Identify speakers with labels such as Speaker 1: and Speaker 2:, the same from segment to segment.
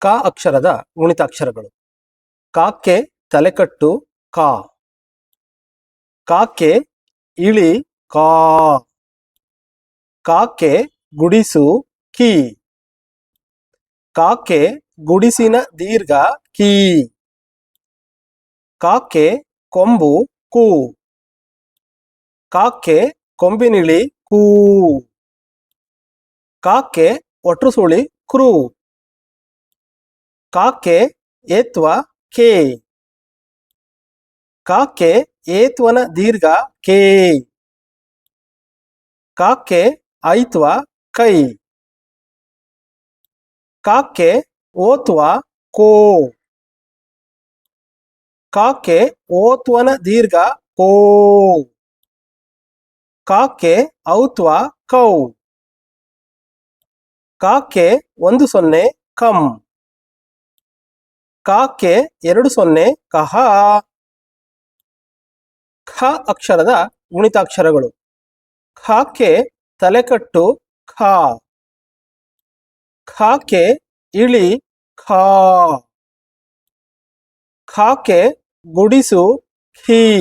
Speaker 1: ಕ ಅಕ್ಷರದ ಗುಣಿತಾಕ್ಷರಗಳು. ಕಾಕ್ಕೆ ತಲೆಕಟ್ಟು ಕಾ. ಕಾಕ್ಕೆ ಇಳಿ ಕಾ. ಕಾಕ್ಕೆ ಗುಡಿಸು ಕಿ. ಕಾಕ್ಕೆ ಗುಡಿಸಿನ ದೀರ್ಘ ಕೀ. ಕಾಕ್ಕೆ ಕೊಂಬು ಕು. ಕಾಕ್ಕೆ ಕೊಂಬಿನಿಳಿ ಕೂ. ಕಾಕ್ಕೆ ಒಟ್ರುಸುಳಿ ಕ್ರೂ. ಕಾಕ್ಕೆ ಏತ್ವ ಕೆ. ಕಾಕ್ಕೆ ಏತ್ವನ ದೀರ್ಘ ಕೇ. ಕಾಕ್ಕೆ ಐತ್ವ ಕೈ. ಕಾಕ್ಕೆ ಓತ್ವ ಕೋ. ಕಾಕ್ಕೆ ಓತ್ವನ ದೀರ್ಘ ಕೋ. ಕಾಕ್ಕೆ ಔತ್ವ ಕೌ. ಕಾಕ್ಕೆ 10 ಕಂ. ಕಾಕ್ಕೆ 20 ಕಹ. ಖ ಅಕ್ಷರದ ಗುಣಿತಾಕ್ಷರಗಳು. ಖಾಕ್ಕೆ ತಲೆಕಟ್ಟು ಖಾ. ಖಾಕ್ಕೆ ಇಳಿ ಖಾ. ಖಾಕ್ಕೆ ಗುಡಿಸು ಖೀ.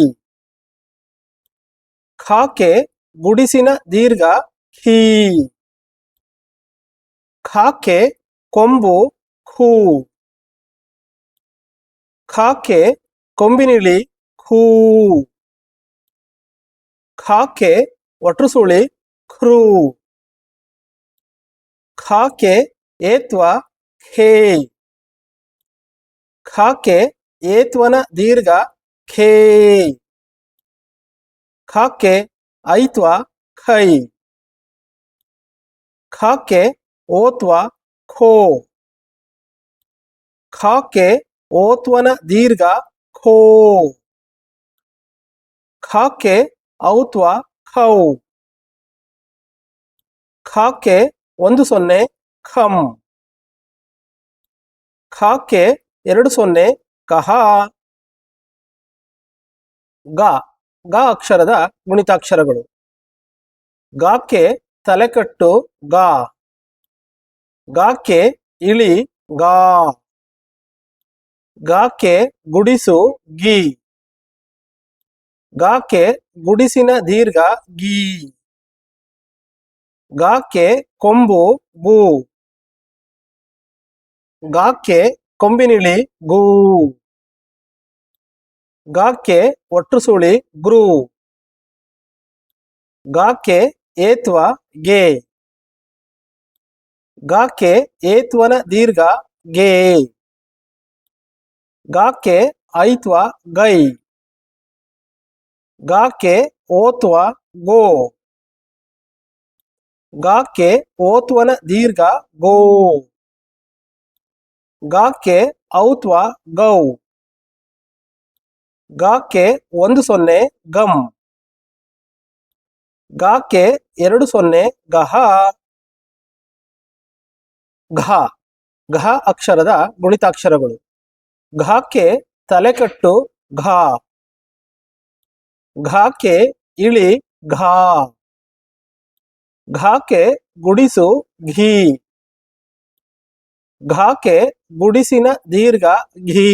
Speaker 1: ಖಾಕ್ಕೆ ಗುಡಿಸಿನ ದೀರ್ಘ ಖೀ. ಖಾಕ್ಕೆ ಕೊಂಬು ಖೂ. ಖಾಕ್ಕೆ ಕೊಂಬಿನಿಳಿ ಖೂ. ಖಾಕ್ಕೆ ಒಟ್ರುಸುಳಿ ಖೃ. ಖಾಕ್ಕೆ ಏತ್ವ ಖೇ. ಖಾಕ್ಕೆ ಏತ್ವನ ದೀರ್ಘ ಖೇ. ಖಾಕ್ಕೆ ಐತ್ವ ಖೈ. ಖಾಕ್ಕೆ ಓತ್ವ ಖೋ. ಖಾಕ್ಕೆ ಓತ್ವನ ದೀರ್ಘ ಖೋ. ಖಾಕ್ಕೆ ಔತ್ವ ಖೌ. ಖಾಕ್ಕೆ 10 ಖಂ. ಖಾಕ್ಕೆ 20 ಕಹ. ಗ ಗ ಅಕ್ಷರದ ಗುಣಿತಾಕ್ಷರಗಳು. ಗಾಕ್ಕೆ ತಲೆಕಟ್ಟು ಗಾ. ಗಾಕ್ಕೆ ಇಳಿ ಗಾ. ಗಾಕ್ಕೆ ಗುಡಿಸು ಗಿ. ಗಾಕ್ಕೆ ಗುಡಿಸಿನ ದೀರ್ಘ ಗೀ. ಗಾಕ್ಕೆ ಕೊಂಬು ಗು. ಗಾಕ್ಕೆ ಕೊಂಬಿನಿಳಿ ಗೂ. ಗಾಕ್ಕೆ ಒಟ್ರುಸುಳಿ ಗ್ರೂ. ಗಾಕ್ಕೆ ಏತ್ವ ಗೆ. ಗಾಕ್ಕೆ ಏತ್ವನ ದೀರ್ಘ ಗೇ. ಗಾಕ್ಕೆ ಐತ್ವ ಗೈ. ಗಾಕ್ಕೆ ಓತ್ವ ಗೋ. ಗಾಕ್ಕೆ ಓತ್ವನ ದೀರ್ಘ ಗೋ. ಗಾಕ್ಕೆ ಔತ್ವ ಗೌ. ಗಾಕ್ಕೆ 10 ಗಂ. ಗಾಕ್ಕೆ 20 ಗಹ. ಘ ಘ ಅಕ್ಷರದ ಗುಣಿತಾಕ್ಷರಗಳು. ಘಾಕ್ಕೆ ತಲೆಕಟ್ಟು ಘಾ. ಘಾಕ್ಕೆ ಇಳಿ ಘಾ. ಘಾಕ್ಕೆ ಗುಡಿಸು ಘೀ. ಘಾಕ್ಕೆ ಗುಡಿಸಿನ ದೀರ್ಘ ಘೀ.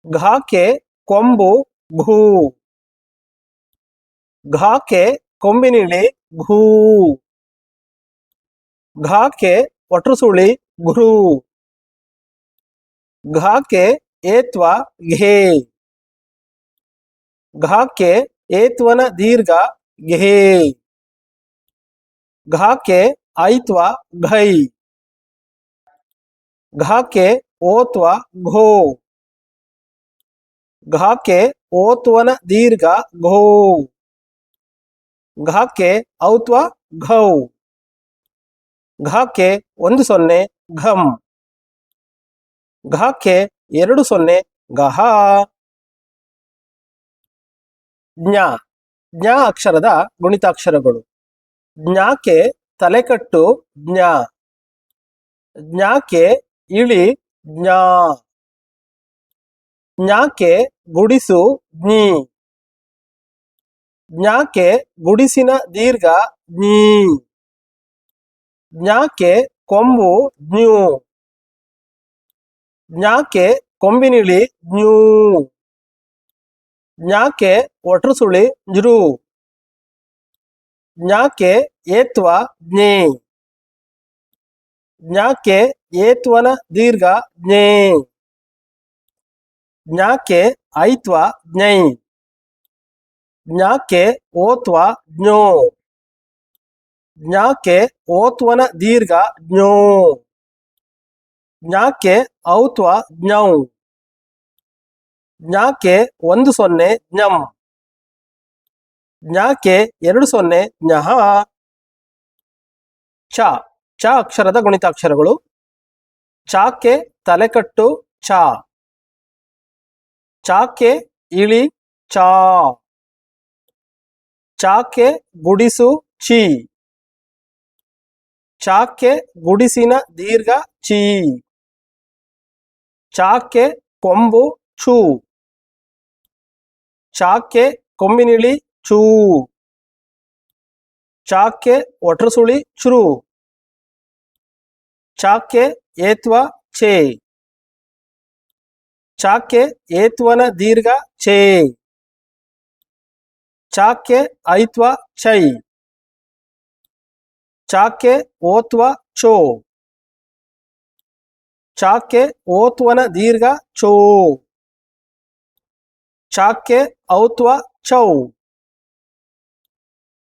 Speaker 1: ಘಾಕ್ಕೆ ಕೊಂಬು ಘೂ. ಘಾಕ್ಕೆ ಕೊಂಬಿನಿಳಿ ಘೂ. ಘಾಕ್ಕೆ ಒಟ್ರುಸುಳಿ ಘೃ. ಘಾಕ್ಕೆ ಏತ್ವ ಘೇ. ಘಾಕ್ಕೆ ಏತ್ವನ ದೀರ್ಘ ಘೇ. ಘಾಕ್ಕೆ ಐತ್ವ ಘೈ. ಘಾಕ್ಕೆ ಓತ್ವ ಘೋ. ಘಾಕ್ಕೆ ಓತ್ವನ ದೀರ್ಘ ಘೋ. ಘಾಕ್ಕೆ ಔತ್ವ ಘೌ. ಘಾಕ್ಕೆ 10 ಘಂ. ಘಾಕ್ಕೆ 20 ಗಹ. ಜ್ಞ ಜ್ಞ ಅಕ್ಷರದ ಗುಣಿತಾಕ್ಷರಗಳು. ಜ್ಞಾಕ್ಕೆ ತಲೆಕಟ್ಟು ಜ್ಞ. ಜ್ಞಾಕ್ಕೆ ಇಳಿ ಜ್ಞಾ. ಜ್ಞಾಕ್ಕೆ ಗುಡಿಸು ಜ್ಞೀ. ಜ್ಞಾಕ್ಕೆ ಗುಡಿಸಿನ ದೀರ್ಘ ಜ್ಞೀ. ಜ್ಞಾಕ್ಕೆ ಕೊಂಬು ಜ್ಞೂ. ಜ್ಞಾಕ್ಕೆ ಕೊಂಬಿನಿಳಿ ಜ್ಞೂ. ಜ್ಞಾಕ್ಕೆ ಒಟ್ರು ಸುಳಿ ಜ್ರೂ. ಜ್ಞಾಕ್ಕೆ ಏತ್ವ ಜ್ಞೇ. ಜ್ಞಾಕ್ಕೆ ಏತ್ವನ ದೀರ್ಘ ಜ್ಞೇ. ಜ್ಞಾಕ್ಕೆ ಐತ್ವ ಜ್ಞೈ. ಜ್ಞಾಕ್ಕೆ ಓತ್ವ ಜ್ಞೋ. ಜ್ಞಾಕ್ಕೆ ಓತ್ವನ ದೀರ್ಘ ಜ್ಞೋ. ಜ್ಞಾಕ್ಕೆ ಔತ್ವ ಜ್ಞೌ. ಜ್ಞಾಕ್ಕೆ 10 ಜ್ಞಂ. ಜ್ಞಾಕ್ಕೆ 20 ಜ್ಞಃ. ಚ ಚ ಅಕ್ಷರದ ಗುಣಿತಾಕ್ಷರಗಳು. ಚಾಕ್ಕೆ ತಲೆಕಟ್ಟು ಚ. ಚಾಕ್ಕೆ ಇಳಿ ಚಾ. ಚಾಕ್ಕೆ ಗುಡಿಸು ಚಿ. ಚಾಕ್ಕೆ ಗುಡಿಸಿನ ದೀರ್ಘ ಚಿ. ಚಾಕ್ಕೆ ಕೊಂಬು ಚೂ. ಚಾಕ್ಕೆ ಕೊಂಬಿನಿಳಿ ಚೂ. ಚಾಕ್ಕೆ ಒಟ್ರು ಸುಳಿ ಚ್ರೂ. ಚಾಕ್ಕೆ ಏತ್ವ ಛೇ. ಚಾಕ್ಕೆ ಏತ್ವನ ದೀರ್ಘ ಛೇ. ಚಾಕ್ಕೆ ಐತ್ವ ಚೈ. ಚಾಕ್ಕೆ ಓತ್ವ ಚೋ. ಚಾಕ್ಕೆ ಓತ್ವನ ದೀರ್ಘ ಚೋ. ಚಾಕ್ಕೆ ಔತ್ವ ಚೌ.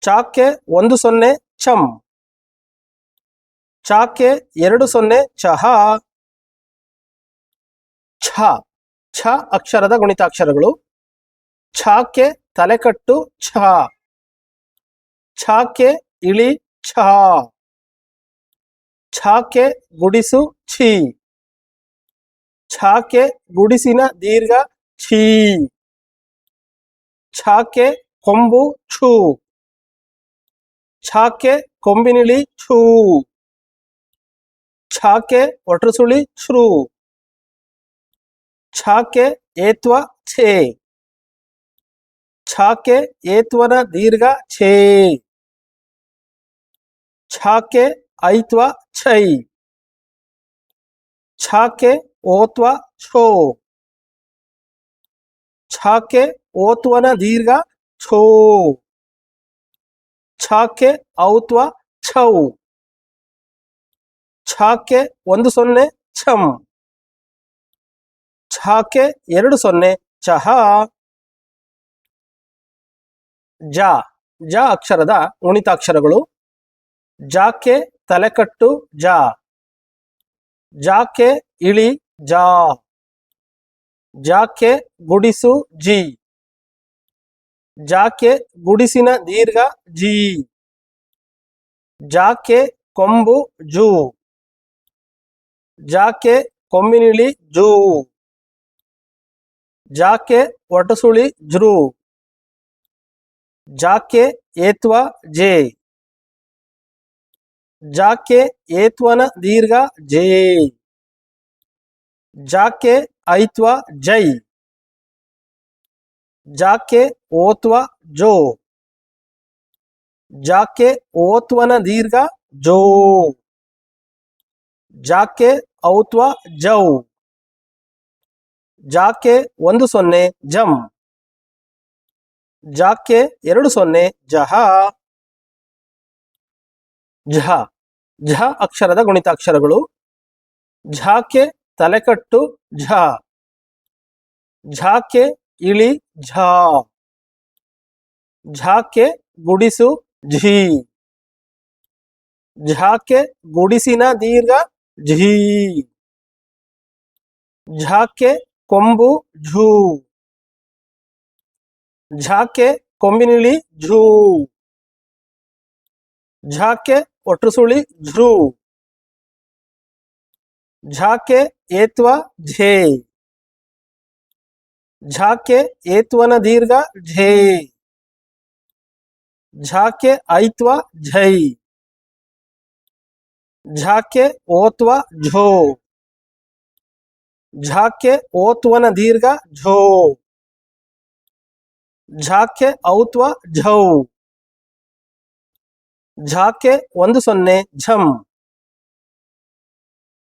Speaker 1: ಚಾಕ್ಕೆ 10 ಚಂ. ಚಾಕ್ಕೆ 20 ಚಹ. ಛ ಛ ಅಕ್ಷರದ ಗುಣಿತಾಕ್ಷರಗಳು. ಛಾಕ್ಕೆ ತಲೆಕಟ್ಟು ಛ. ಛಾಕ್ಕೆ ಇಳಿ ಛ. ಛಾಕ್ಕೆ ಗುಡಿಸು ಛಿ. ಛಾಕ್ಕೆ ಗುಡಿಸಿನ ದೀರ್ಘ ಛೀ. ಛಾಕ್ಕೆ ಕೊಂಬು ಛೂ. ಛಾಕ್ಕೆ ಕೊಂಬಿನಿಳಿ ಛೂ. ಛಾಕ್ಕೆ ಒಟ್ರು ಸುಳಿ ಶ್ರೂ. ಛಾಕ್ಕೆ ಏತ್ವ ಛೇ. ಛಾಕ್ಕೆ ಏತ್ವನ ದೀರ್ಘ ಛೇ. ಛಾಕ್ಕೆ ಐತ್ವ ಛೈ. ಛಾಕ್ಕೆ ಓತ್ವ ಛೋ. ಛಾಕ್ಕೆ ಓತ್ವನ ದೀರ್ಘ ಛೋ. ಛಾಕ್ಕೆ ಔತ್ವ ಛೌ. ಛಾಕ್ಕೆ 10 ಛಂ. ಛಾಕ್ಕೆ 20 ಚಹ. ಜ ಜ ಅಕ್ಷರದ ಗುಣಿತಾಕ್ಷರಗಳು. ಜಾಕ್ಕೆ ತಲೆಕಟ್ಟು ಜಾ. ಜಾಕ್ಕೆ ಇಳಿ ಜಾ. ಜಾಕ್ಕೆ ಗುಡಿಸು ಜಿ. ಜಾಕ್ಕೆ ಗುಡಿಸಿನ ದೀರ್ಘ ಜಿ. ಜಾಕ್ಕೆ ಕೊಂಬು ಜೂ. ಜಾಕ್ಕೆ ಕೊಂಬಿನಿಳಿ ಜೂ. ಜಾಕ್ಕೆ ಒಟಸುಳಿ ಜ್ರೂ. ಜಾಕ್ಕೆ ಏತ್ವ ಜೇ. ಜಾಕ್ಕೆ ಏತ್ವನ ದೀರ್ಘ ಜೇ. ಜಾಕ್ಕೆ ಐತ್ವ ಜೈ. ಜಾಕ್ಕೆ ಓತ್ವ ಜೋ. ಜಾಕ್ಕೆ ಓತ್ವನ ದೀರ್ಘ ಜೋ. ಜಾಕ್ಕೆ ಔತ್ವ ಜೌ. ಜಾಕ್ಕೆ 10 ಜಂ. ಜಾಕ್ಕೆ 20 ಜಹ. ಝ ಝ ಅಕ್ಷರದ ಗುಣಿತಾಕ್ಷರಗಳು. ಝಾಕ್ಕೆ ತಲೆಕಟ್ಟು ಝ. ಝಾಕ್ಕೆ ಇಳಿ ಝಾ. ಝಾಕ್ಕೆ ಗುಡಿಸು ಝೀ. ಝಾಕ್ಕೆ ಗುಡಿಸಿನ ದೀರ್ಘ ಝೀ. ಝಾಕ್ಕೆ ಕೊಂಬು ಝೂ. ಝಾಕ್ಕೆ ಕೊಂಬಿನಿಳಿ ಝೂ. ಝಾಕ್ಕೆ ಒಟ್ರು ಸುಳಿ ಝ್ರೂ. ಝಾಕ್ಕೆ ಏತ್ವ ಝೇ. ಝಾಕ್ಕೆ ಏತ್ವನ ದೀರ್ಘ ಝೇ. ಝಾಕ್ಕೆ ಐತ್ವ ಝೈ. ಝಾಕ್ಕೆ ಓತ್ವ ಝೋ. ಝಾಕ್ಕೆ ಓತ್ವನ ದೀರ್ಘ ಝೋ. ಝಾಕ್ಕೆ ಔತ್ವ ಝೌ. ಝಾಕ್ಕೆ 10 ಝಂ.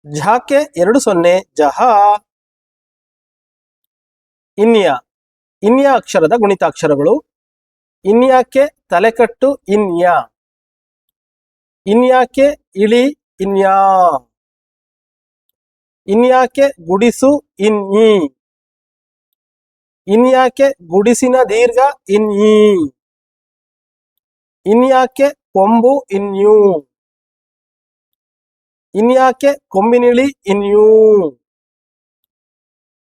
Speaker 1: ಝಾಕ್ಕೆ 2 ಜಹ. ಇನ್ಯ ಇನ್ಯ ಅಕ್ಷರದ ಗುಣಿತಾಕ್ಷರಗಳು. ಇನ್ಯಾಕ್ಕೆ ತಲೆಕಟ್ಟು ಇನ್ಯ. ಇನ್ಯಾಕ್ಕೆ ಇಳಿ ಇನ್ಯಾ. ಇನ್ಯಾಕ್ಕೆ ಗುಡಿಸು ಇನ್ಯಿ. ಇನ್ಯಾಕ್ಕೆ ಗುಡಿಸಿನ ದೀರ್ಘ ಇನ್ಯಿ. ಇನ್ಯಾಕ್ಕೆ ಕೊಂಬು ಇನ್ಯೂ. ಇನ್ಯಾಕ್ಕೆ ಕೊಂಬಿನಿಳಿ ಇನ್ಯೂ.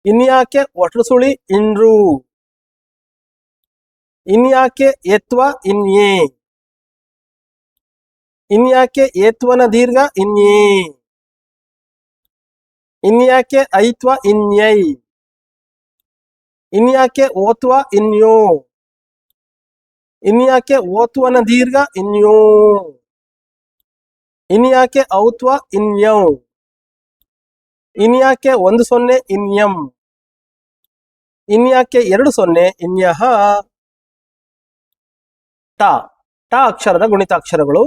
Speaker 1: ಇನ್ಯಾಕ್ಕೆ ಒಟ್ರುಸುಳಿ ಇನ್ರು. ಇನ್ಯಾಕ್ಕೆ ಎತ್ವ ಇನ್ಯೇ. ಇನ್ಯಾಕ್ಕೆ ಏತ್ವನ ದೀರ್ಘ ಇನ್ಯೇ. ಇನ್ಯಾಕ್ಕೆ ಐತ್ವ ಇನ್ಯೈ. ಇನ್ಯಾಕ್ಕೆ ಓತ್ವ ಇನ್ಯೋ. ಇನ್ಯಾಕ್ಕೆ ಓತ್ವನ ದೀರ್ಘ ಇನ್ಯೋ. ಇನ್ಯಾಕ್ಕೆ ಔತ್ವ ಇನ್ಯೌ. ಇನ್ಯಾಕ್ಕೆ 10 ಇನ್ಯಂ. ಇನ್ಯಾಕ್ಕೆ 20 ಇನ್ಯಹ. ಟ ಟ ಅಕ್ಷರದ ಗುಣಿತಾಕ್ಷರಗಳು.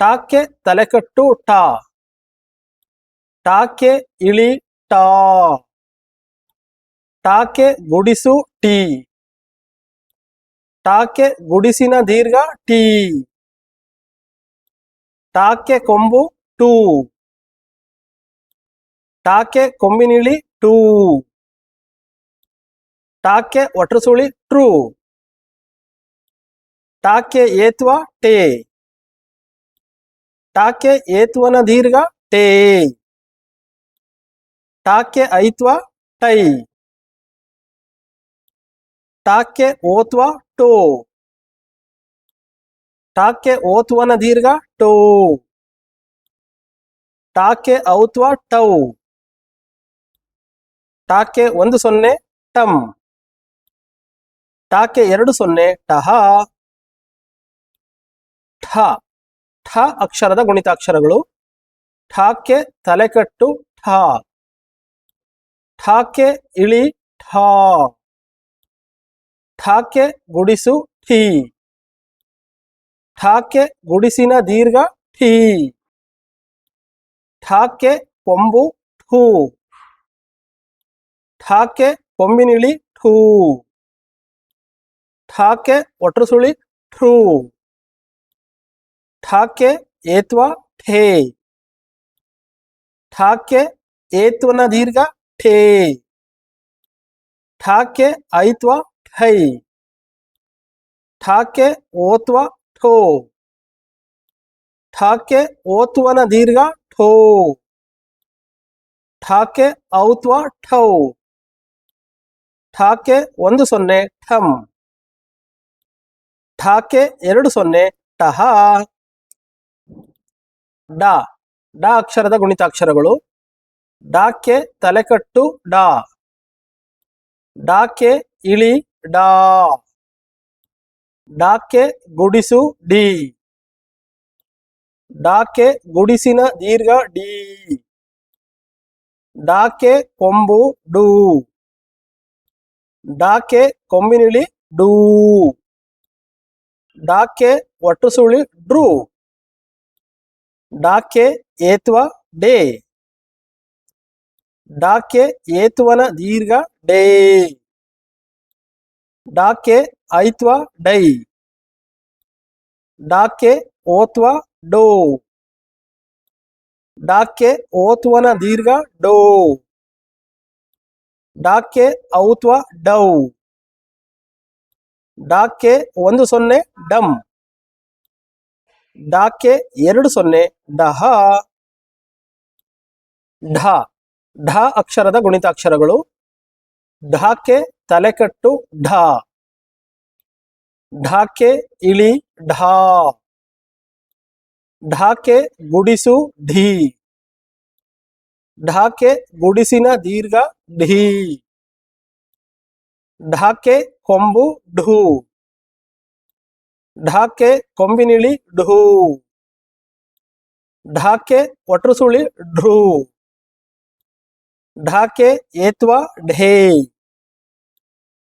Speaker 1: ಟಾಕ್ಕೆ ತಲೆಕಟ್ಟು ಟ. ಟಾಕ್ಕೆ ಇಳಿ ಟಾ. ಟಾಕ್ಕೆ ಗುಡಿಸು ಟಿ. ಟಾಕ್ಕೆ ಗುಡಿಸಿನ ದೀರ್ಘ ಟಿ. ಟಾಕ್ಕೆ ಕೊಂಬು ಟೂ. ಟಾಕ್ಕೆ ಕೊಂಬಿನಿಳಿ ಟೂ. ಟಾಕ್ಕೆ ಒಟ್ರುಸುಳಿ ಟ್ರೂ. ಟಾಕ್ಕೆ ಏತ್ವ ಟೇ. ಟಾಕ್ಕೆ ಏತ್ವನ ದೀರ್ಘ ಟೇ. ಟಾಕ್ಕೆ ಐತ್ವ ಟೈ. ಟಾಕ್ಕೆ ಓತ್ವ ಟೋ. ಟಾಕ್ಕೆ ಓತ್ವನ ದೀರ್ಘ ಟೋ. ಟಾಕ್ಕೆ ಔತ್ವ ಟೌ. ಟಾಕ್ಕೆ 10 ಟಂ. ಟಾಕ್ಕೆ 20 ಟಹ. ಠ ಠ ಅಕ್ಷರದ ಗುಣಿತಾಕ್ಷರಗಳು. ಠಾಕ್ಕೆ ತಲೆಕಟ್ಟು ಠ. ಠಾಕ್ಕೆ ಇಳಿ ಠಾ. ಠಾಕ್ಕೆ ಗುಡಿಸು ಠೀ. ಠಾಕ್ಕೆ ಗುಡಿಸಿನ ದೀರ್ಘ ಠೀ. ಠಾಕ್ಕೆ ಕೊಂಬು ಠೂ. ಠಾಕ್ಕೆ ಕೊಂಬಿನಿಳಿ ಠೂ. ಠಾಕ್ಕೆ ಒಟ್ರುಸುಳಿ ಠ್ರೂ. ಠಾಕ್ಕೆ ಏತ್ವ ಠೇ. ಠಾಕ್ಕೆ ಏತ್ವನ ದೀರ್ಘ ಠೇ. ಠಾಕ್ಕೆ ಐತ್ವ ಠೈ. ಠಾಕ್ಕೆ ಓತ್ವ ಠೋ. ಠಾಕ್ಕೆ ಓತ್ವನ ದೀರ್ಘ ಠೋ. ಠಾಕ್ಕೆ ಔತ್ವ ಠೌ. ಠಾಕ್ಕೆ 10 ಠಂ. ಠಾಕ್ಕೆ 20 ಟಹ. ಡ ಡ ಅಕ್ಷರದ ಗುಣಿತಾಕ್ಷರಗಳು. ಡಾಕ್ಕೆ ತಲೆಕಟ್ಟು ಡಾ. ಡಾಕ್ಕೆ ಇಳಿ ಡಾ. ಡಾಕ್ಕೆ ಗುಡಿಸು ಡಿ. ಡಾಕ್ಕೆ ಗುಡಿಸಿನ ದೀರ್ಘ ಡಿ. ಡಾಕ್ಕೆ ಕೊಂಬು ಡೂ. ಡಾಕ್ಕೆ ಕೊಂಬಿನಿಳಿ ಡೂ. ಡಾಕ್ಕೆ ಒಟ್ರುಸುಳಿ ಡ್ರೂ. ಡಾಕ್ಕೆ ಏತ್ವ ಡೇ. ಡಾಕ್ಕೆ ಏತ್ವನ ದೀರ್ಘ ಡೇ. ಡಾಕ್ಕೆ ಐತ್ವ ಡೈ. ಡಾಕ್ಕೆ ಓತ್ವ ಡೋ. ಡಾಕ್ಕೆ ಓತ್ವನ ದೀರ್ಘ ಡೋ. ಡಾಕ್ಕೆ ಔತ್ವ ಡೌ. ಡಾಕ್ಕೆ 10 ಡಂ. ಡಾಕ್ಕೆ 20 ಡಹ. ಢ ಢ ಅಕ್ಷರದ ಗುಣಿತಾಕ್ಷರಗಳು. ಢಾಕ್ಕೆ ತಲೆಕಟ್ಟು ಢ. ಢಾಕ್ಕೆ ಇಳಿ ಢಾ. ಢಾಕ್ಕೆ ಗುಡಿಸು ಢೀ. ಢಾಕ್ಕೆ ಗುಡಿಸಿನ ದೀರ್ಘ ಢೀ. ಢಾಕ್ಕೆ ಕೊಂಬು ಢೂ. ಢಾಕ್ಕೆ ಕೊಂಬಿನಿಳಿ ಢೂ. ಢಾಕ್ಕೆ ಒಟ್ರುಸುಳಿ ಢ್ರೂ. ಢಾಕ್ಕೆ ಏತ್ವ ಢೇ.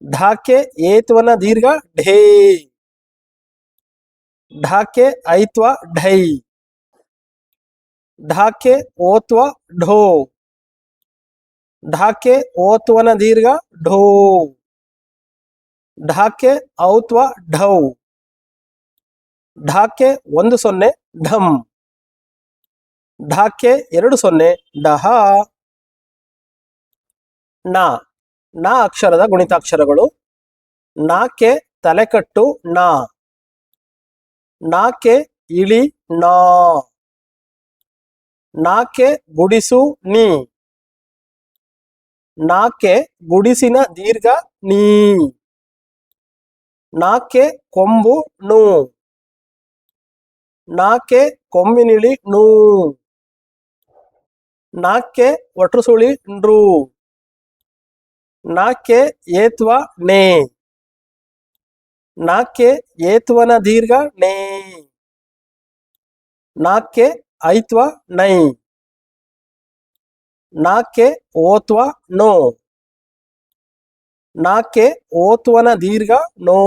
Speaker 1: ಢಾಕ್ಕೆ ಏತ್ವನ ದೀರ್ಘ ಢೇ. ಢಾಕ್ಕೆ ಐತ್ವ ಢೈ. ಢಾಕೆ ಓತ್ವ ಢೋ. ಢಾಕೆ ಓತ್ವನ ದೀರ್ಘ ಢೋ. ಢಾಕೆ ಔತ್ವ ಢೌ. ಢಾಕೆ 10 ಢಂ. ಢಾಕೆ 20 ಡಹ. ನ ನ ಅಕ್ಷರದ ಗುಣಿತಾಕ್ಷರಗಳು. ನಾಕೆ ತಲೆಕಟ್ಟು ನಾ. ನಾಕೆ ಇಳಿ ನಾ. ನಾಕೆ ಗುಡಿಸು ನೀ. ನಾಕೆ ಗುಡಿಸಿನ ದೀರ್ಘ ನೀ. ನಾಕೆ ಕೊಂಬು ನು. ನಾಕೆ ಕೊಂಬಿನಿಳಿ ನೂ. ನಾಕೆ ಒಟ್ರುಸುಳಿ ನೃ. ನಾಕೆ ಏತ್ವ ನೇ. ನಾಕೆ ಏತ್ವನ ದೀರ್ಘ ನೇ. ನಾಕೆ ಐತ್ವ ನೈ. ನಾಕೆ ಓತ್ವ ನೋ. ನಾಕೆ ಓತ್ವನ ದೀರ್ಘ ನೋ.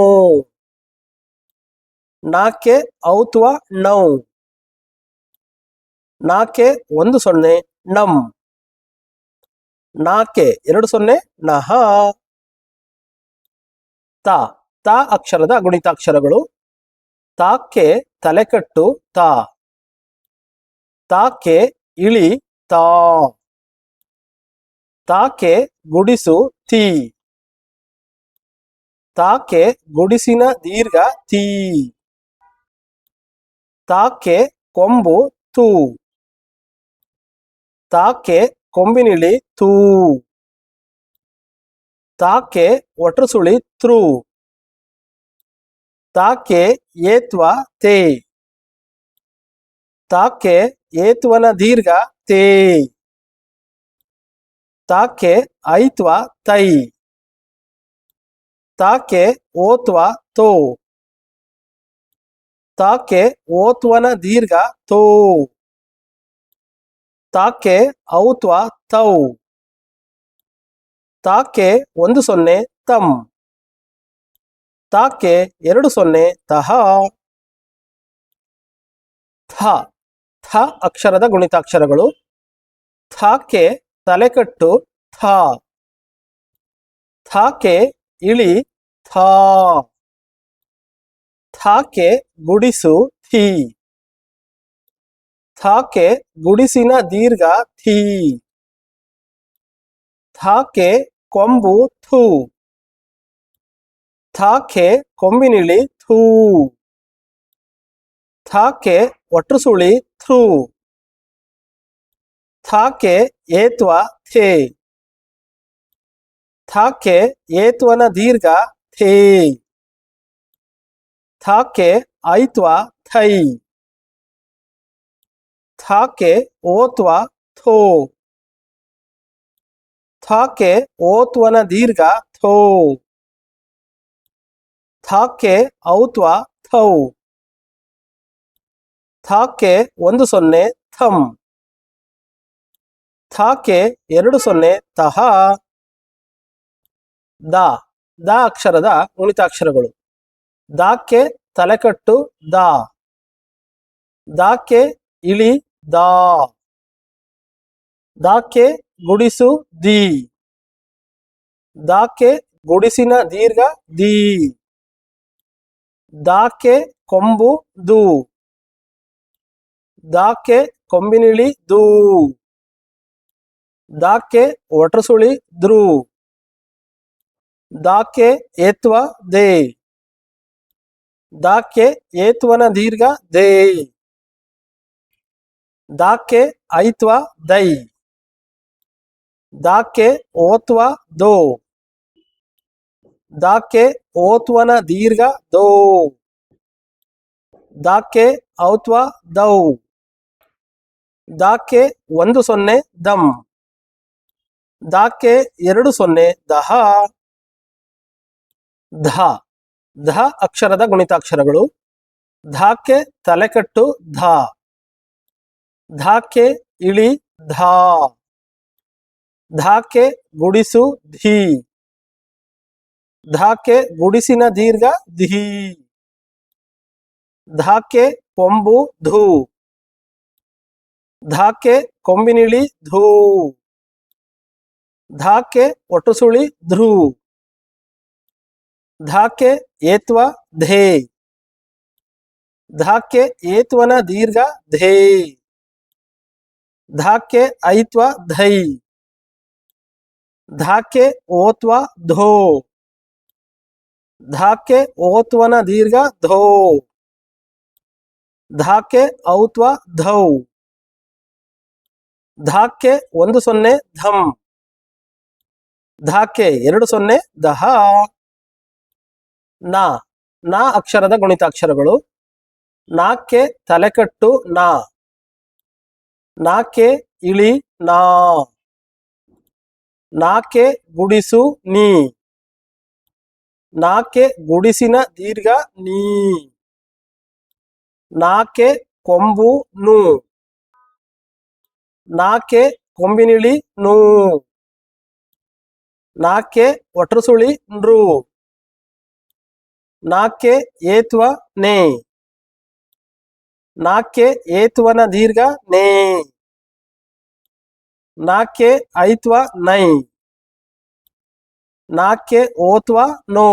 Speaker 1: ನಾಕೆ ಔತ್ವ ನೌ. ನಾಕೆ 10 ನಂ. ನಾಕೆ 20 ನಹ. ತ ತ ಅಕ್ಷರದ ಗುಣಿತಾಕ್ಷರಗಳು. ತಾಕೆ ತಲೆಕಟ್ಟು ತಾ. ತಾಕೆ ಇಳಿ ತಾ. ತಾಕೆ ಗುಡಿಸು ತೀ. ತಾಕೆ ಗುಡಿಸಿನ ದೀರ್ಘ ತೀ. ತಾಕೆ ಕೊಂಬು ತೂ. ತಾಕೆ ಕೊಂಬಿನಿಳಿ ತೂ. ತಾಕೆ ಒಟ್ರುಸುಳಿ ತೃ. ತಾಕೆ ಏತ್ವ ತೇ. ತಾಕೆ ಏತ್ವನ ದೀರ್ಘ ತೇ. ತಾಕೆ ಐತ್ವ ತೈ. ತಾಕೆ ಓತ್ವ ತೋ. ತಾಕೆ ಓತ್ವನ ದೀರ್ಘ ತೋ. ತಾಕೆ ಔತ್ವ ತೌ. ತಾಕೆ 10 ತಂ. ತಾಕೆ 20 ತಹ. ಥ ಥ ಅಕ್ಷರದ ಗುಣಿತಾಕ್ಷರಗಳು. ಥಾಕೆ ತಲೆಕಟ್ಟು ಥಾ. ಥಾಕೆ ಇಳಿ ಥಾ. ಥಾಕೆ ಗುಡಿಸು ಥೀ. ಥಾಕೆ ಗುಡಿಸಿನ ದೀರ್ಘ ಥೀ. ಥಾಕೆ ಕೊಂಬು ಥೂ. ಥಾಕೆ ಕೊಂಬಿನಿಳಿ ಥೂ. ಥಾಕೆ ಒಟ್ರುಸುಳಿ ಥ್ರೂ. ಥಾಕೆ ಏತ್ವ ಥೇ. ಥಾಕೆ ಏತ್ವನ ದೀರ್ಘ ಥೇ. ಥಾಕೆ ಐತ್ವ ಥೈ. ಥಾಕೆ ಓತ್ವ ಥೋ. ಥಾಕೆ ಓತ್ವನ ದೀರ್ಘ ಥೋ. ಥಾಕೆ ಔತ್ವ ಥೌ. ಥಾಕೆ 10 ಥಂ. ಥಾಕೆ 20 ತಹ. ದ ದ ಅಕ್ಷರದ ಗುಣಿತಾಕ್ಷರಗಳು. ದಾಕೆ ತಲೆಕಟ್ಟು ದಾ. ದಾಕೆ ಇಳಿ ದಾ. ದಾಕೆ ಗುಡಿಸು ದಿ. ದಾಕೆ ಗುಡಿಸಿನ ದೀರ್ಘ ದಿ. ದಾಕೆ ಕೊಂಬು ದು. ದಾಕೆ ಕೊಂಬಿನಿಳಿ ದೂ. ದಾಕೆ ಒಟ್ರುಸುಳಿ ದ್ರೂ. ದಾಕೆ ಏತ್ವ ದೇ. ದಾಕೆ ಏತ್ವನ ದೀರ್ಘ ದೇ. ದಾಕೆ ಐತ್ವ ದೈ. ದಾಕೆ ಓತ್ವ ದೋ. ದಾಕೆ ಓತ್ವನ ದೀರ್ಘ ದೋ. ದಾಕೆ ಔತ್ವ ದೌ. ದಾಕೆ 10 ದಂ. ದಾಕೆ 20 ದಹ. ಧ ಧ ಅಕ್ಷರದ ಗುಣಿತಾಕ್ಷರಗಳು. ಧಾಕೆ ತಲೆಕಟ್ಟು ಧಾ. ಧಾಕೆ ಇಳಿ ಧಾ. ಧಾಕೆ ಗುಡಿಸು ಧೀ. ಧಾಕೆ ಗುಡಿಸಿನ ದೀರ್ಘ ಧೀ. ಧಾಕೆ ಕೊಂಬು ಧೂ. ಧಾಕ್ಕೆ ಕೊಂಬಿನಿಳಿ ಧೂ, ಧಾಕ್ಕೆ ಒಟ್ಟುಸುಳಿ ಧ್ರೂ, ಧಾಕ್ಕೆ ಏತ್ವ ಧೇ, ಧಾಕ್ಕೆ ಏತ್ವನ ದೀರ್ಘ ಧೇ, ಧಾಕ್ಕೆ ಐತ್ವ ಧೈ, ಧಾಕ್ಕೆ ಓತ್ವ ಧೋ, ಧಾಕ್ಕೆ ಓತ್ವನ ದೀರ್ಘ ಧೋ, ಧಾಕ್ಕೆ ಔತ್ವ ಧೌ, ಧಾಕ್ಕೆ 10 ಧಂ, ಧಾಕ್ಕೆ 20 ದಹ. ನಾ, ನಾ ಅಕ್ಷರದ ಗುಣಿತಾಕ್ಷರಗಳು. ನಾಕ್ಕೆ ತಲೆಕಟ್ಟು ನಾ, ನಾಕ್ಕೆ ಇಳಿ ನಾ, ನಾಕ್ಕೆ ಗುಡಿಸು ನೀ, ನಾಕ್ಕೆ ಗುಡಿಸಿನ ದೀರ್ಘ ನೀ, ನಾಕ್ಕೆ ಕೊಂಬು ನು, ನಾಕ್ಕೆ ಕೊಂಬಿನಿಳಿ ನೂ, ನಾಕ್ಕೆ ಒಟ್ರಸುಳಿ ನೃ, ನಾಕ್ಕೆ ಏತ್ವ ನೇ, ನಾಕ್ಕೆ ಏತ್ವನ ದೀರ್ಘ ನೇ, ನಾಕ್ಕೆ ಐತ್ವ ನೈ, ನಾಕ್ಕೆ ಓತ್ವ ನೋ,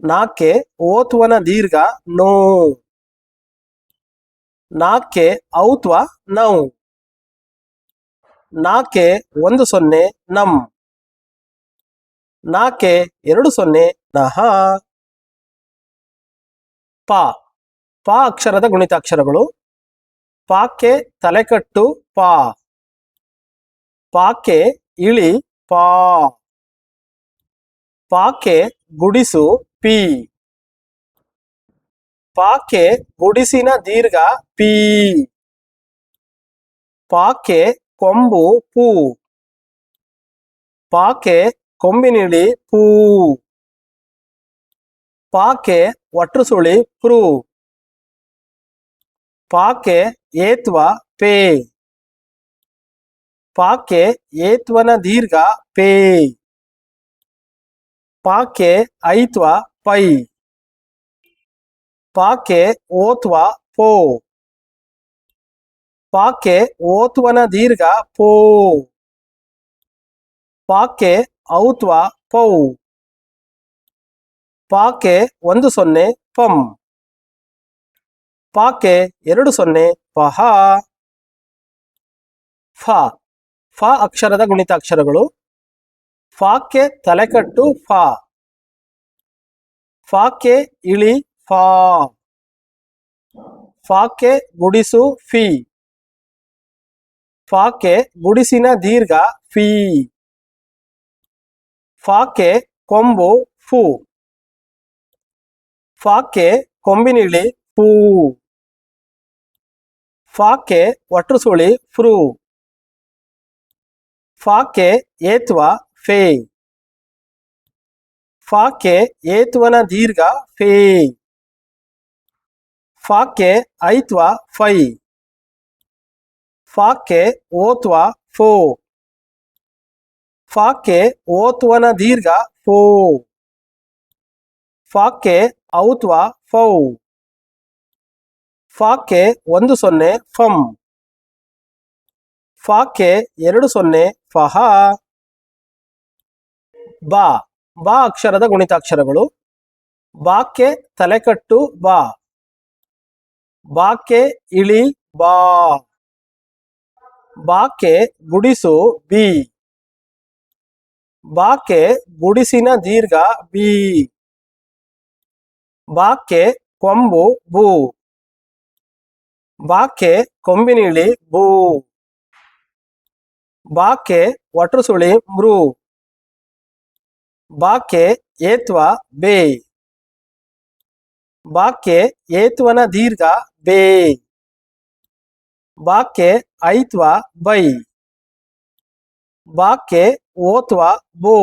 Speaker 1: ನಾಕ್ಕೆ ಓತ್ವನ ದೀರ್ಘ ನೋ, ನಾಕ್ಕೆ ಔತ್ವ ನೌ, ನಾಕ್ಕೆ 10 ನಂ, ನಾಕ್ಕೆ 20 ನಹ. ಪ, ಪ ಅಕ್ಷರದ ಗುಣಿತಾಕ್ಷರಗಳು. ಪಾಕ್ಕೆ ತಲೆಕಟ್ಟು ಪಾ, ಪಾಕ್ಕೆ ಇಳಿ ಪಾ, ಪಾಕ್ಕೆ ಗುಡಿಸು ಪಿ, ಪಾಕ್ಕೆ ಗುಡಿಸಿನ ದೀರ್ಘ ಪಿ, ಪಾಕ್ಕೆ ಕೊಂಬು ಪೂ, ಪಾಕ್ಕೆ ಕೊಂಬಿನಿಳಿ ಪೂ, ಪಾಕ್ಕೆ ಒಟ್ರುಸುಳಿ ಪ್ರೂ, ಪಾಕ್ಕೆ ಏತ್ವ ಪೇ, ಪಾಕ್ಕೆ ಏತ್ವನ ದೀರ್ಘ ಪೇ, ಪಾಕ್ಕೆ ಐತ್ವ ಪೈ, ಪಾಕ್ಕೆ ಓತ್ವ ಪೋ, ಪಾಕ್ಕೆ ಓತ್ವನ ದೀರ್ಘ ಪೋ, ಪಾಕ್ಕೆ ಔತ್ವ ಪೌ, ಪಾಕ್ಕೆ 10 ಪಂ, ಪಾಕ್ಕೆ 20 ಪಹ. ಫ, ಫ ಅಕ್ಷರದ ಗುಣಿತಾಕ್ಷರಗಳು. ಫಾಕ್ಕೆ ತಲೆಕಟ್ಟು ಫಾ, ಫಾಕ್ಕೆ ಇಳಿ ಫಾ, ಫಾಕ್ಕೆ ಗುಡಿಸು ಫಿ, ಫಾಕ್ಕೆ ಗುಡಿಸಿನ ದೀರ್ಘ ಫೀ, ಫಾಕ್ಕೆ ಕೊಂಬು ಫು, ಫಾಕ್ಕೆ ಕೊಂಬಿನಿಳಿ ಫೂ, ಫಾಕ್ಕೆ ಒಟ್ರುಸುಳಿ ಫ್ರೂ, ಫಾಕ್ಕೆ ಏತ್ವ ಫೇ, ಫಾಕ್ಕೆ ಏತ್ವನ ದೀರ್ಘ ಫೇ, ಫಾಕ್ಕೆ ಐತ್ವ ಫೈ, ಫಾಕ್ಕೆ ಓತ್ವ ಫೋ, ಫಾಕ್ಕೆ ಓತ್ವನ ದೀರ್ಘ ಫೋ, ಫಾಕ್ಕೆ ಔತ್ವ ಫೌ, ಫಾಕ್ಕೆ 10 ಫಂ, ಫಾಕ್ಕೆ 20 ಫಹ. ಬಾ, ಬಾ ಅಕ್ಷರದ ಗುಣಿತಾಕ್ಷರಗಳು. ಬಾಕ್ಕೆ ತಲೆಕಟ್ಟು ಬಾ, ಬಾಕ್ಕೆ ಇಳಿ ಬಾ, ಬಾಕ್ಕೆ ಗುಡಿಸು ಬಿ, ಬಾಕ್ಕೆ ಗುಡಿಸಿನ ದೀರ್ಘ ಬಿ, ಬಾಕ್ಕೆ ಕೊಂಬು ಬೂ, ಬಾಕ್ಕೆ ಕೊಂಬಿನಿಳಿ ಬೂ, ಬಾಕ್ಕೆ ಒಟ್ರುಸುಳಿ ಮೃ, ಬಾಕ್ಕೆ ಏತ್ವ ಬೇ, ಬಾಕ್ಕೆ ಏತ್ವನ ದೀರ್ಘ ಬೇ, ಬಾಕ್ಕೆ ಐತ್ವ ಬೈ, ಬಾಕ್ಕೆ ಓತ್ವ ಬೋ,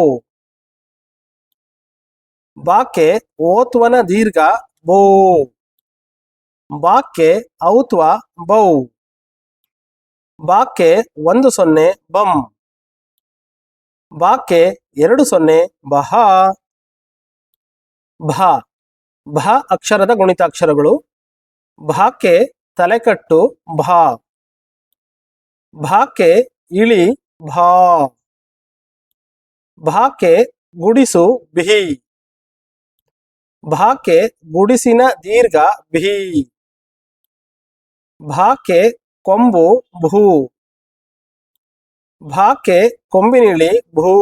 Speaker 1: ಬಾಕ್ಕೆ ಓತ್ವನ ದೀರ್ಘ ಬೋ, ಬಾಕ್ಕೆ ಔತ್ವ ಬೌ, ಬಾಕ್ಕೆ 10 ಬಂ, ಬಾಕ್ಕೆ 20 ಬಹ. ಭ, ಭ ಅಕ್ಷರದ ಗುಣಿತಾಕ್ಷರಗಳು. ಭಾಕ್ಕೆ ತಲೆಕಟ್ಟು ಭಾ. ಭಾಕ್ಕೆ ಇಳಿ ಭಾ. ಭಾಕ್ಕೆ ಗುಡಿಸು ಭಿ. ಭಾಕ್ಕೆ ಗುಡಿಸಿನ ದೀರ್ಘ ಭಿ. ಭಾಕ್ಕೆ ಕೊಂಬು ಭೂ. ಭಾಕ್ಕೆ ಕೊಂಬಿನಿಳಿ ಭೂ.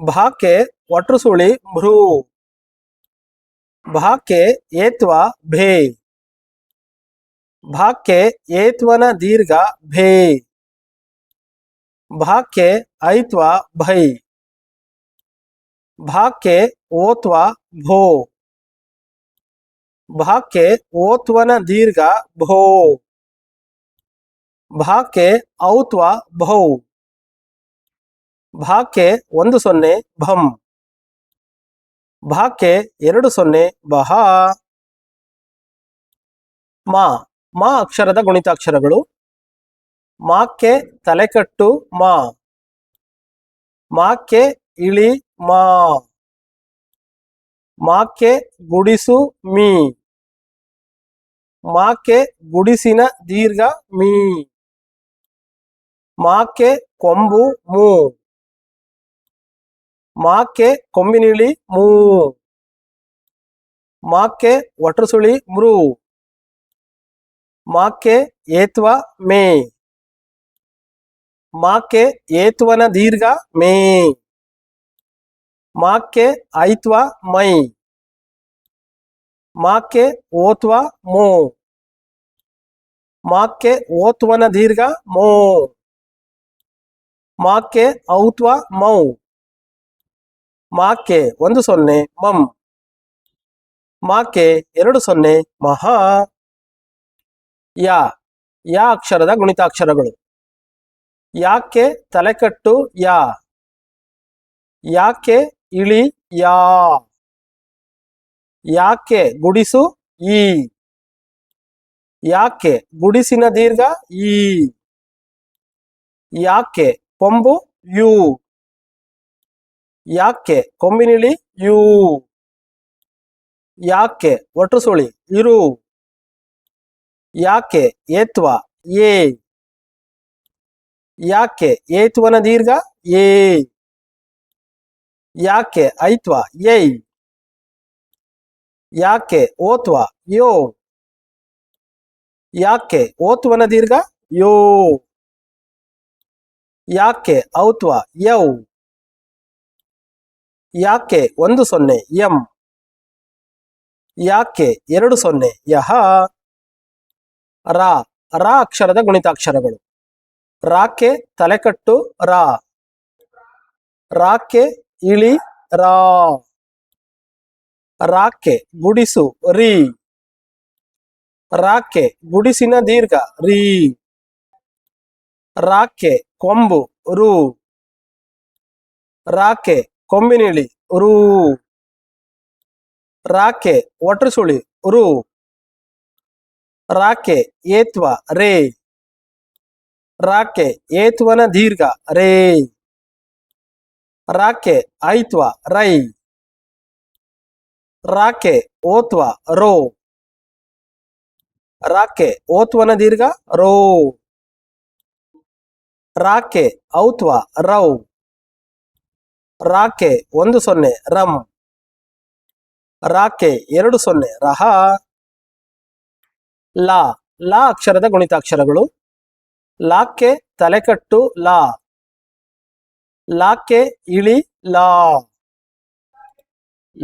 Speaker 1: ಭಾಕ್ಕೆ ಒಟ್ರುಸುಳಿ ಭ್ರೂ. ಭಾಕ್ಕೆ ಏತ್ವ ಭೇ. ಭಾಕ್ಕೆ ಏತ್ವನ ದೀರ್ಘ ಭೇ. ಭಾಕ್ಕೆ ಐತ್ವ ಭೈ. ಭಾಕ್ಕೆ ಓತ್ವ ಭೋ. ಭಾಕ್ಕೆ ಓತ್ವನ ದೀರ್ಘ ಭೋ. ಭಾಕ್ಕೆ ಔತ್ವ ಭೌ. ಭಾಕ್ಕೆ 10 ಭಂ. ಭಾಕ್ಕೆ 20 ಬಹ. ಮಾ. ಮಾ ಅಕ್ಷರದ ಗುಣಿತಾಕ್ಷರಗಳು. ಮಾಕ್ಕೆ ತಲೆಕಟ್ಟು ಮಾ. ಮಾಕ್ಕೆ ಇಳಿ ಮಾ. ಮಾಕ್ಕೆ ಗುಡಿಸು ಮೀ. ಮಾಕ್ಕೆ ಗುಡಿಸಿನ ದೀರ್ಘ ಮೀ. ಮಾಕ್ಕೆ ಕೊಂಬು ಮೂ. ಮಾಕ್ಕೆ ಕೊಂಬಿನಿಳಿ ಮೂ. ಮಾಕ್ಕೆ ಒಟ್ರುಸುಳಿ ಮೃ. ಮಾಕ್ಕೆ ಏತ್ವ ಮೇ. ಮಾಕ್ಕೆ ಏತ್ವನ ದೀರ್ಘ ಮೇ. ಮಾಕ್ಕೆ ಐತ್ವ ಮೈ. ಮಾಕ್ಕೆ ಓತ್ವ ಮೋ. ಮಾಕ್ಕೆ ಓತ್ವನ ದೀರ್ಘ ಮೋ. ಮಾಕ್ಕೆ ಔತ್ವ ಮೌ. ಮಾಕ್ಕೆ 10 ಮಂ. ಮಾಕ್ಕೆ 20 ಮಹಾ. ಯಾ. ಯಾ ಅಕ್ಷರದ ಗುಣಿತಾಕ್ಷರಗಳು. ಯಾಕ್ಕೆ ತಲೆಕಟ್ಟು ಯಾ. ಯಾಕ್ಕೆ ಇಳಿ ಯಾ. ಯಾಕ್ಕೆ ಗುಡಿಸು ಈ. ಯಾಕ್ಕೆ ಗುಡಿಸಿನ ದೀರ್ಘ ಈ. ಯಾಕ್ಕೆ ಕೊಂಬು ಯು. ಯಾಕ್ಕೆ ಕೊಂಬಿನಿಳಿ ಯು. ಯಾಕ್ಕೆ ಒಟ್ರುಸುಳಿ ಇರು. ಯಾಕೆ ಏತ್ವ ಏ. ಯಾಕೆ ಏತ್ವನ ದೀರ್ಘ ಏ. ಯಾಕೆ ಐತ್ವ ಯೈ. ಯಾಕೆ ಓತ್ವ ಯೋ. ಯಾಕೆ ಓತ್ವನ ದೀರ್ಘ ಯೋ. ಯಾಕೆ ಔತ್ವ ಯೌ. ಯಾಕೆ 10 ಯಂ. ಯಾಕೆ 20 ಯಹ. ರಾ. ರಾ ಅಕ್ಷರದ ಗುಣಿತಾಕ್ಷರಗಳು. ರಾಕ್ಕೆ ತಲೆಕಟ್ಟು ರಾ. ರಾಕ್ಕೆ ಇಳಿ ರಾ. ರಾಕ್ಕೆ ಗುಡಿಸು ರೀ. ರಾಕ್ಕೆ ಗುಡಿಸಿನ ದೀರ್ಘ ರೀ. ರಾಕ್ಕೆ ಕೊಂಬು ರು. ರಾಕ್ಕೆ ಕೊಂಬಿನಿಳಿ ರೂ. ರಾಕ್ಕೆ ಒಟ್ರುಸುಳಿ ರು. ರಾಕ್ಕೆ ಏತ್ವ ರೇ. ರಾಕ್ಕೆ ಏತ್ವನ ದೀರ್ಘ ರೇ. ರಾಕ್ಕೆ ಐತ್ವ ರೈ. ರಾಕ್ಕೆ ಓತ್ವ ರೋ. ರಾಕ್ಕೆ ಓತ್ವನ ದೀರ್ಘ ರೋ. ರಾಕ್ಕೆ ಔತ್ವ ರೌ. ರಾಕ್ಕೆ 10 ರಂ. ರಾಕ್ಕೆ 20 ರಹ. ಲಾ. ಲಾ ಅಕ್ಷರದ ಗುಣಿತಾಕ್ಷರಗಳು. ಲಾಕ್ಕೆ ತಲೆಕಟ್ಟು ಲಾ. ಲಾಕ್ಕೆ ಇಳಿ ಲಾ.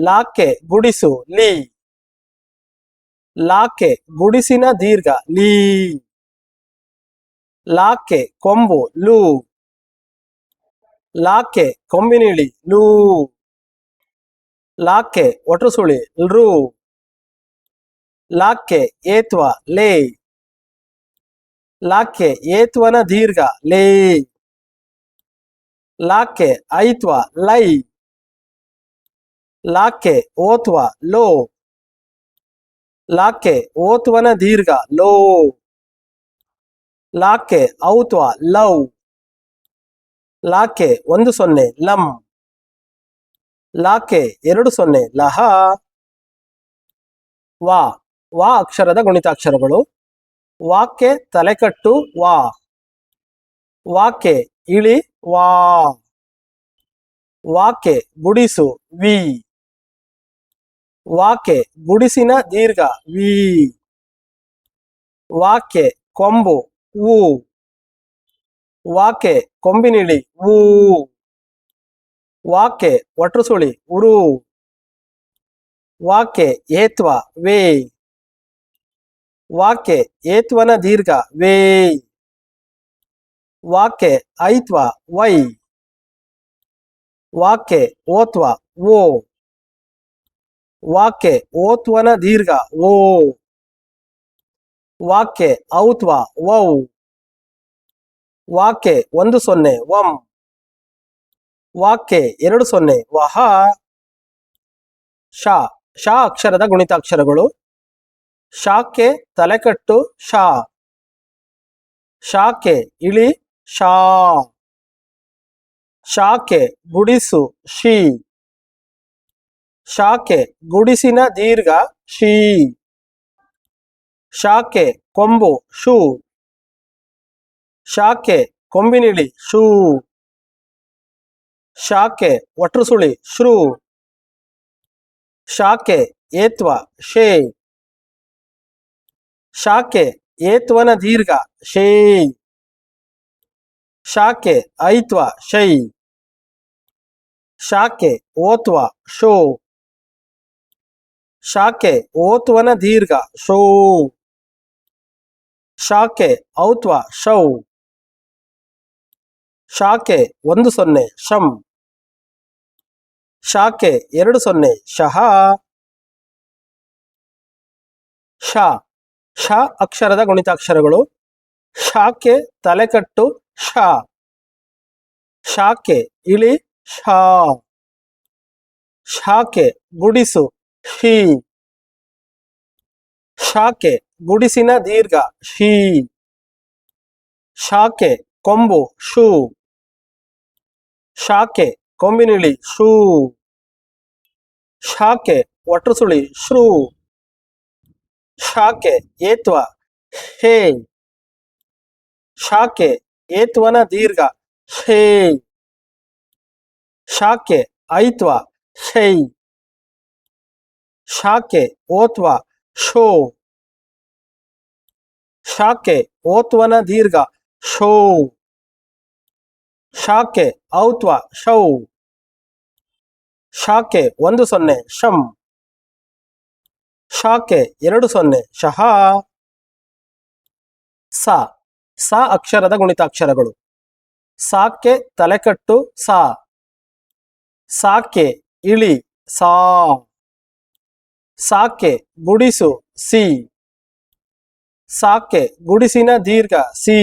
Speaker 1: ಲಾಕ್ಕೆ ಗುಡಿಸು ಲೀ. ಲಾಕ್ಕೆ ಗುಡಿಸಿನ ದೀರ್ಘ ಲೀ. ಲಾಕ್ಕೆ ಕೊಂಬು ಲೂ. ಲಾಕ್ಕೆ ಕೊಂಬಿನಿಳಿ ಲೂ. ಲಾಕ್ಕೆ ಒಟ್ರುಸುಳಿ ಲ್ರೂ. ಲಾಕ್ಕೆ ಏತ್ವ ಲೇ. ಲಾಕ್ಕೆ ಏತ್ವನ ದೀರ್ಘ ಲೇ. ಲಾಕ್ಕೆ ಐತ್ವ ಲೈ. ಲಾಕ್ಕೆ ಓತ್ವ ಲೋ. ಲಾಕ್ಕೆ ಓತ್ವನ ದೀರ್ಘ ಲೋ. ಲಾಕ್ಕೆ ಔತ್ವ ಲೌ. ಲಾಕ್ಕೆ 10 ಲಂ. ಲಾಕ್ಕೆ 20 ಲಹ. ವಾ. ವಾ ಅಕ್ಷರದ ಗುಣಿತಾಕ್ಷರಗಳು. ವಾಕ್ಕೆ ತಲೆಕಟ್ಟು ವಾ. ವಾಕ್ಕೆ ಇಳಿ ವಾ. ವಾಕ್ಕೆ ಗುಡಿಸು ವಿ. ವಾಕ್ಕೆ ಗುಡಿಸಿನ ದೀರ್ಘ ವಿ. ವಾಕ್ಕೆ ಕೊಂಬು ಊ. ವಾಕ್ಕೆ ಕೊಂಬಿನಿಳಿ ಊ. ವಾಕ್ಕೆ ಒಟ್ರುಸುಳಿ ಉರು. ವಾಕ್ಕೆ ಏತ್ವ ವೇ. ವಾಕ್ಕೆ ಏತ್ವನ ದೀರ್ಘ ವೇ. ವಾಕ್ಕೆ ಐತ್ವ ವೈ. ವಾಕ್ಕೆ ಓತ್ವ ಓ. ವಾಕ್ಕೆ ಓತ್ವನ ದೀರ್ಘ ಓ. ವಾಕ್ಕೆ ಔತ್ವ ವೌ. ವಾಕ್ಕೆ 10 ವಂ. ವಾಕ್ಕೆ 20 ವಹ. ಶ ಶ ಅಕ್ಷರದ ಗುಣಿತಾಕ್ಷರಗಳು. ಶಾಕ್ಕೆ ತಲೆಕಟ್ಟು ಶಾ. ಶಾಕ್ಕೆ ಇಳಿ ಶಾ. ಶಾಕ್ಕೆ ಗುಡಿಸು ಶಿ. ಶಾಕ್ಕೆ ಗುಡಿಸಿನ ದೀರ್ಘ ಶೀ. ಶಾಕ್ಕೆ ಕೊಂಬು ಶೂ. ಶಾಕ್ಕೆ ಕೊಂಬಿನಿಳಿ ಶೂ. ಶಾಕ್ಕೆ ಒಟ್ರುಸುಳಿ ಶ್ರೂ. ಶಾಕ್ಕೆ ಏತ್ವ ಶೇ. ಶಾಕ್ಕೆ ಏತ್ವನ ದೀರ್ಘ ಶೇ. ಶಾಕ್ಕೆ ಐತ್ವ ಶೈ. ಶಾಕ್ಕೆ ಓತ್ವ ಶೋ. ಶಾಕ್ಕೆ ಓತ್ವನ ದೀರ್ಘ ಶೋ. ಶಾಕ್ಕೆ ಔತ್ವ ಶೌ. ಶಾಕ್ಕೆ 10 ಶಂ. ಶಾಕ್ಕೆ 20 ಶಹ. ಶ ಶ ಅಕ್ಷರದ ಗುಣಿತಾಕ್ಷರಗಳು. ಶಾಕ್ಕೆ ತಲೆಕಟ್ಟು ಶ. ಶಾಕ್ಕೆ ಇಳಿ ಶಾ. ಶಾಕ್ಕೆ ಗುಡಿಸು ಶೀ. ಶಾಕ್ಕೆ ಗುಡಿಸಿನ ದೀರ್ಘ ಶೀ. ಶಾಕ್ಕೆ ಕೊಂಬು ಶೂ. ಶಾಕ್ಕೆ ಕೊಂಬಿನಿಳಿ ಶೂ. ಶಾಕ್ಕೆ ಒಟ್ರುಸುಳಿ ಶ್ರೂ. ಶಾಕ್ಕೆ ಏತ್ವ ಹೇ. ಶಾಕ್ಕೆ ಏತ್ವನ ದೀರ್ಘ ಶೇ. ಶಾಕ್ಕೆ ಐತ್ವ ಶೈ. ಶಾಕ್ಕೆ ಓತ್ವ ಶೋ. ಶಾಕ್ಕೆ ಓತ್ವನ ದೀರ್ಘ ಶೋ. ಶಾಕ್ಕೆ ಔತ್ವ ಶೌ. ಶಾಕ್ಕೆ 10 ಶಂ. ಶಾಕ್ಕೆ 20 ಶಹ. ಸ ಸ ಅಕ್ಷರದ ಗುಣಿತಾಕ್ಷರಗಳು. ಸಾಕ್ಕೆ ತಲೆಕಟ್ಟು ಸಾ. ಸಾಕ್ಕೆ ಇಳಿ ಸಾ. ಸಾಕ್ಕೆ ಗುಡಿಸು ಸಿ. ಸಾಕ್ಕೆ ಗುಡಿಸಿನ ದೀರ್ಘ ಸಿ.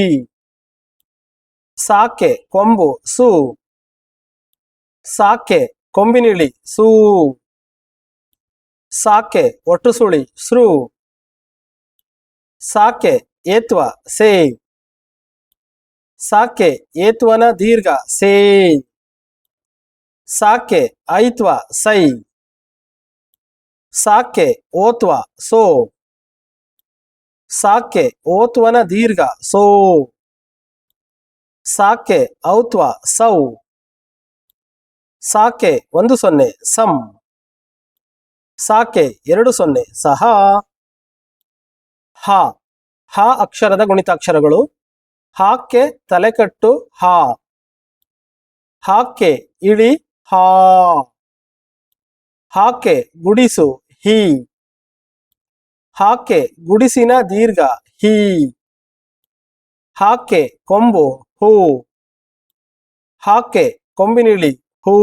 Speaker 1: ಸಾಕ್ಕೆ ಕೊಂಬು ಸು. ಸಾಕ್ಕೆ ಕೊಂಬಿನಿಳಿ ಸೂ. ಸಾಕ್ಕೆ ಒಟ್ರುಸುಳಿ ಸೃ. ಸಾಕ್ಕೆ ಏತ್ವ ಸೇ. ಸಾಕ್ಕೆ ಏತ್ವನ ದೀರ್ಘ ಸೇ. ಸಾಕ್ಕೆ ಐತ್ವ ಸೈ. ಸಾಕ್ಕೆ ಓತ್ವ ಸೋ. ಸಾಕ್ಕೆ ಓತ್ವನ ದೀರ್ಘ ಸೋ. ಸಾಕ್ಕೆ ಔತ್ವ ಸೌ. ಸಾಕ್ಕೆ 10 ಸಂ. ಸಾಕ್ಕೆ 20 ಸಹ. ಹ ಹ ಅಕ್ಷರದ ಗುಣಿತಾಕ್ಷರಗಳು. ಹಾಕ್ಕೆ ತಲೆಕಟ್ಟು ಹಾ. ಹಾಕ್ಕೆ ಇಳಿ ಹಾ. ಹಾಕ್ಕೆ ಗುಡಿಸು ಹಿ. ಹಾಕ್ಕೆ ಗುಡಿಸಿನ ದೀರ್ಘ ಹಿ. ಹಾಕ್ಕೆ ಕೊಂಬು ಹೂ. ಹಾಕ್ಕೆ ಕೊಂಬಿನಿಳಿ ಹೂ.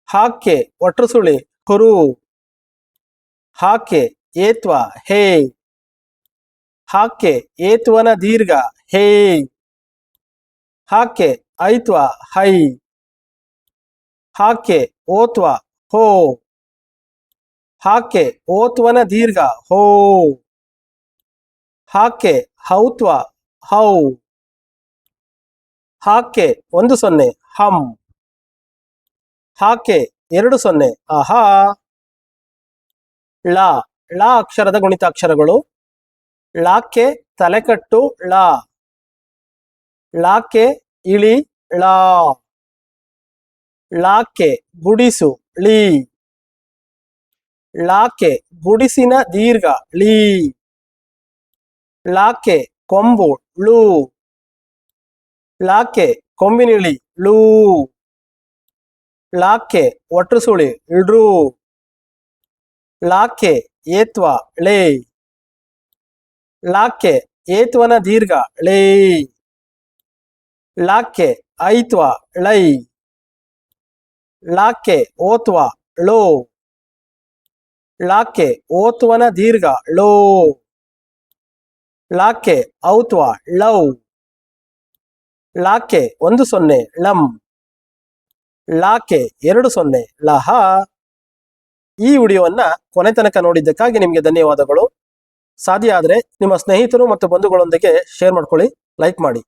Speaker 1: ಹಾಕ್ಕೆ ಒಟ್ರುಸುಳಿ ಹುರು. ಹಾಕ್ಕೆ ಏತ್ವ ಹೇ. ಹಾಕ್ಕೆ ಏತ್ವನ ದೀರ್ಘ ಹೇ. ಹಾಕ್ಕೆ ಐತ್ವ ಹೈ. ಹಾಕ್ಕೆ ಓತ್ವ ಹೋ. ಹಾಕ್ಕೆ ಓತ್ವನ ದೀರ್ಘ ಹೋ. ಹಾಕ್ಕೆ ಹೌತ್ವ ಹೌ. ಹಾಕ್ಕೆ 10 ಹಂ. ಹಾಕ್ಕೆ 20 ಅಹ. ಳ ಳ ಅಕ್ಷರದ ಗುಣಿತಾಕ್ಷರಗಳು. ಳಕ್ಕೆ ತಲೆಕಟ್ಟು ಳ, ಳಕ್ಕೆ ಇಳಿ ಳ, ಳಕ್ಕೆ ಗುಡಿಸು ಳಿ, ಳಕ್ಕೆ ಗುಡಿಸಿನ ದೀರ್ಘ ಳಿ, ಳಕ್ಕೆ ಕೊಂಬು ಳು, ಳಕ್ಕೆ ಕೊಂಬಿನಿಳಿ ಳು, ಳಕ್ಕೆ ಒಟ್ಟು ಸುಳಿ ಳ್ರು, ಳಕ್ಕೆ ಏತ್ವ ಳೇ, ಳಕ್ಕೆ ಏತ್ವನ ದೀರ್ಘ ಳೇ, ಳಕ್ಕೆ ಐತ್ವ ಳೈ, ಳಕ್ಕೆ ಓತ್ವ ಳೋ, ಳಕ್ಕೆ ಓತ್ವನ ದೀರ್ಘ ಳೋ, ಳಕ್ಕೆ ಔತ್ವ ಳೌ, ಳಕ್ಕೆ 10 ಳಂ, ಳಕ್ಕೆ 20 ಲಹ. ಈ ವಿಡಿಯೋವನ್ನ ಕೊನೆ ತನಕ ನೋಡಿದ್ದಕ್ಕಾಗಿ ನಿಮಗೆ ಧನ್ಯವಾದಗಳು. ಸಾಧ್ಯ ಆದರೆ ನಿಮ್ಮ ಸ್ನೇಹಿತರು ಮತ್ತು ಬಂಧುಗಳೊಂದಿಗೆ ಶೇರ್ ಮಾಡ್ಕೊಳ್ಳಿ, ಲೈಕ್ ಮಾಡಿ.